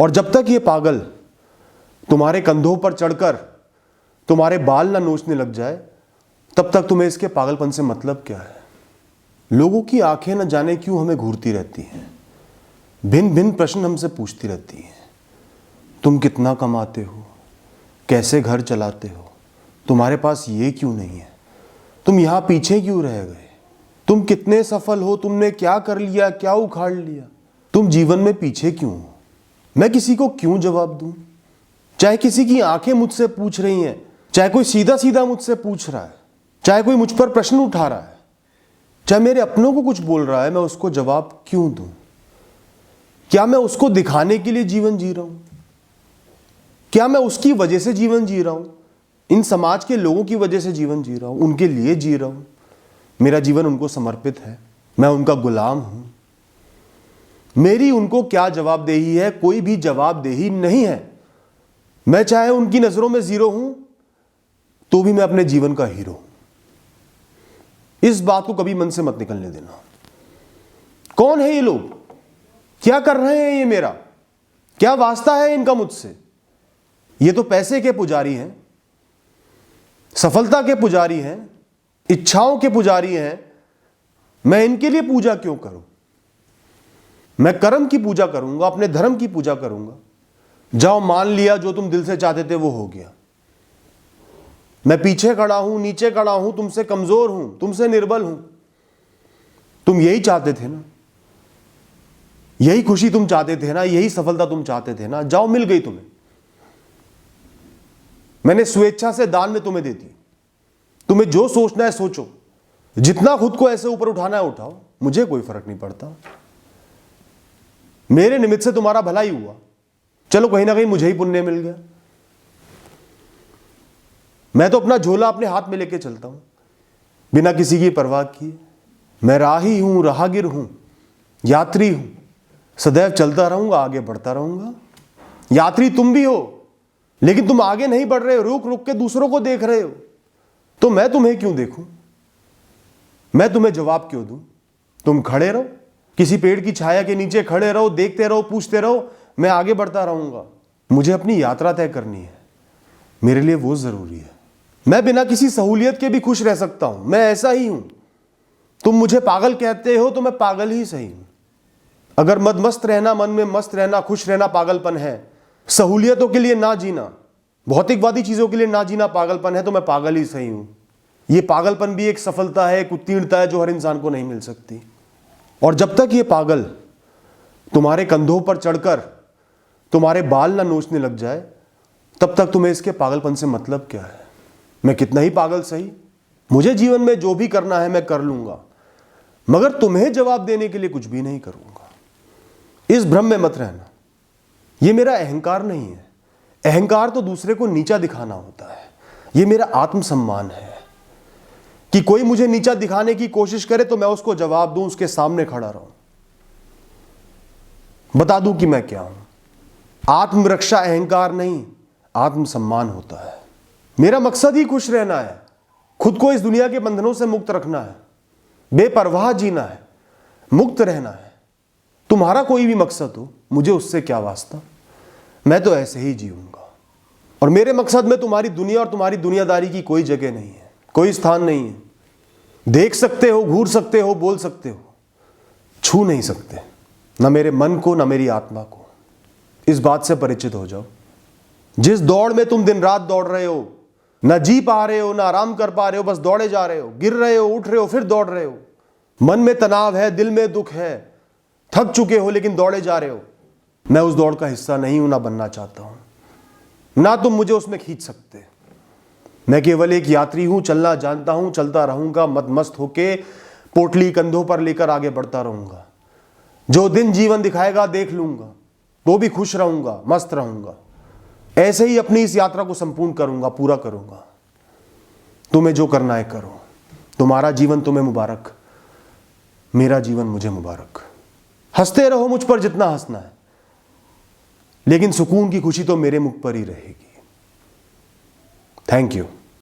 और जब तक ये पागल तुम्हारे कंधों पर चढ़कर तुम्हारे बाल ना नोचने लग जाए, तब तक तुम्हें इसके पागलपन से मतलब क्या है। लोगों की आंखें न जाने क्यों हमें घूरती रहती हैं, भिन्न भिन्न प्रश्न हमसे पूछती रहती हैं। तुम कितना कमाते हो, कैसे घर चलाते हो, तुम्हारे पास ये क्यों नहीं है, तुम यहाँ पीछे क्यों रह गए, तुम कितने सफल हो, तुमने क्या कर लिया, क्या उखाड़ लिया, तुम जीवन में पीछे क्यों हो। मैं किसी को क्यों जवाब दूं। चाहे किसी की आंखें मुझसे पूछ रही हैं, चाहे कोई सीधा सीधा मुझसे पूछ रहा है, चाहे कोई मुझ पर प्रश्न उठा रहा है, चाहे मेरे अपनों को कुछ बोल रहा है, मैं उसको जवाब क्यों दूं। क्या मैं उसको दिखाने के लिए जीवन जी रहा हूं? क्या मैं उसकी वजह से जीवन जी रहा हूं? इन समाज के लोगों की वजह से जीवन जी रहा हूं, उनके लिए जी रहा हूं। मेरा जीवन उनको समर्पित है, मैं उनका गुलाम हूं। मेरी उनको क्या जवाबदेही है? कोई भी जवाबदेही नहीं है। मैं चाहे उनकी नजरों में जीरो हूं तो भी मैं अपने जीवन का हीरो हूं। इस बात को कभी मन से मत निकलने देना। कौन है ये लोग? क्या कर रहे हैं ये मेरा? क्या वास्ता है इनका मुझसे? ये तो पैसे के पुजारी हैं, सफलता के पुजारी हैं, इच्छाओं के पुजारी हैं। मैं इनके लिए पूजा क्यों करूं? मैं कर्म की पूजा करूंगा, अपने धर्म की पूजा करूंगा। जाओ, मान लिया जो तुम दिल से चाहते थे वो हो गया। मैं पीछे खड़ा हूं, नीचे खड़ा हूं, तुमसे कमजोर हूं, तुमसे निर्बल हूं। तुम यही चाहते थे ना, यही खुशी तुम चाहते थे ना, यही सफलता तुम चाहते थे ना। जाओ, मिल गई तुम्हें। मैंने स्वेच्छा से दान में तुम्हें दे दी। तुम्हें जो सोचना है सोचो, जितना खुद को ऐसे ऊपर उठाना है उठाओ, मुझे कोई फर्क नहीं पड़ता। मेरे निमित्त से तुम्हारा भला ही हुआ, चलो कहीं ना कहीं मुझे ही पुण्य मिल गया। मैं तो अपना झोला अपने हाथ में लेके चलता हूं, बिना किसी की परवाह किए। मैं राही हूं, राहगीर हूं, यात्री हूं, सदैव चलता रहूंगा, आगे बढ़ता रहूंगा। यात्री तुम भी हो, लेकिन तुम आगे नहीं बढ़ रहे हो, रुक रुक के दूसरों को देख रहे हो। तो मैं तुम्हें क्यों देखूं? मैं तुम्हें जवाब क्यों दूं? तुम खड़े रहो, किसी पेड़ की छाया के नीचे खड़े रहो, देखते रहो, पूछते रहो, मैं आगे बढ़ता रहूंगा। मुझे अपनी यात्रा तय करनी है, मेरे लिए वो जरूरी है। मैं बिना किसी सहूलियत के भी खुश रह सकता हूं, मैं ऐसा ही हूं। तुम मुझे पागल कहते हो तो मैं पागल ही सही हूं। अगर मदमस्त रहना, मन में मस्त रहना, खुश रहना पागलपन है, सहूलियतों के लिए ना जीना, भौतिकवादी चीजों के लिए ना जीना पागलपन है, तो मैं पागल ही सही हूं। यह पागलपन भी एक सफलता है, एक उत्तीर्णता है जो हर इंसान को नहीं मिल सकती। और जब तक ये पागल तुम्हारे कंधों पर चढ़कर तुम्हारे बाल ना नोचने लग जाए, तब तक तुम्हें इसके पागलपन से मतलब क्या है। मैं कितना ही पागल सही, मुझे जीवन में जो भी करना है मैं कर लूंगा, मगर तुम्हें जवाब देने के लिए कुछ भी नहीं करूंगा। इस भ्रम में मत रहना। यह मेरा अहंकार नहीं है। अहंकार तो दूसरे को नीचा दिखाना होता है। यह मेरा आत्मसम्मान है कि कोई मुझे नीचा दिखाने की कोशिश करे तो मैं उसको जवाब दूं, उसके सामने खड़ा रहूं, बता दूं कि मैं क्या हूं। आत्मरक्षा अहंकार नहीं, आत्मसम्मान होता है। मेरा मकसद ही खुश रहना है, खुद को इस दुनिया के बंधनों से मुक्त रखना है, बेपरवाह जीना है, मुक्त रहना है। तुम्हारा कोई भी मकसद हो, मुझे उससे क्या वास्ता, मैं तो ऐसे ही जीऊंगा। और मेरे मकसद में तुम्हारी दुनिया और तुम्हारी दुनियादारी की कोई जगह नहीं है, कोई स्थान नहीं है। देख सकते हो, घूर सकते हो, बोल सकते हो, छू नहीं सकते, ना मेरे मन को, ना मेरी आत्मा को। इस बात से परिचित हो जाओ। जिस दौड़ में तुम दिन रात दौड़ रहे हो, ना जी पा रहे हो, ना आराम कर पा रहे हो, बस दौड़े जा रहे हो, गिर रहे हो, उठ रहे हो, फिर दौड़ रहे हो। मन में तनाव है, दिल में दुख है, थक चुके हो लेकिन दौड़े जा रहे हो। मैं उस दौड़ का हिस्सा नहीं हूं, ना बनना चाहता हूं, ना तुम मुझे उसमें खींच सकते। मैं केवल एक यात्री हूं, चलना जानता हूं, चलता रहूंगा, मदमस्त होके पोटली कंधों पर लेकर आगे बढ़ता रहूंगा। जो दिन जीवन दिखाएगा देख लूंगा, तो भी खुश रहूंगा, मस्त रहूंगा। ऐसे ही अपनी इस यात्रा को संपूर्ण करूंगा, पूरा करूंगा। तुम्हें जो करना है करो। तुम्हारा जीवन तुम्हें मुबारक, मेरा जीवन मुझे मुबारक। हंसते रहो मुझ पर जितना हंसना है, लेकिन सुकून की खुशी तो मेरे मुख पर ही रहेगी। Thank you.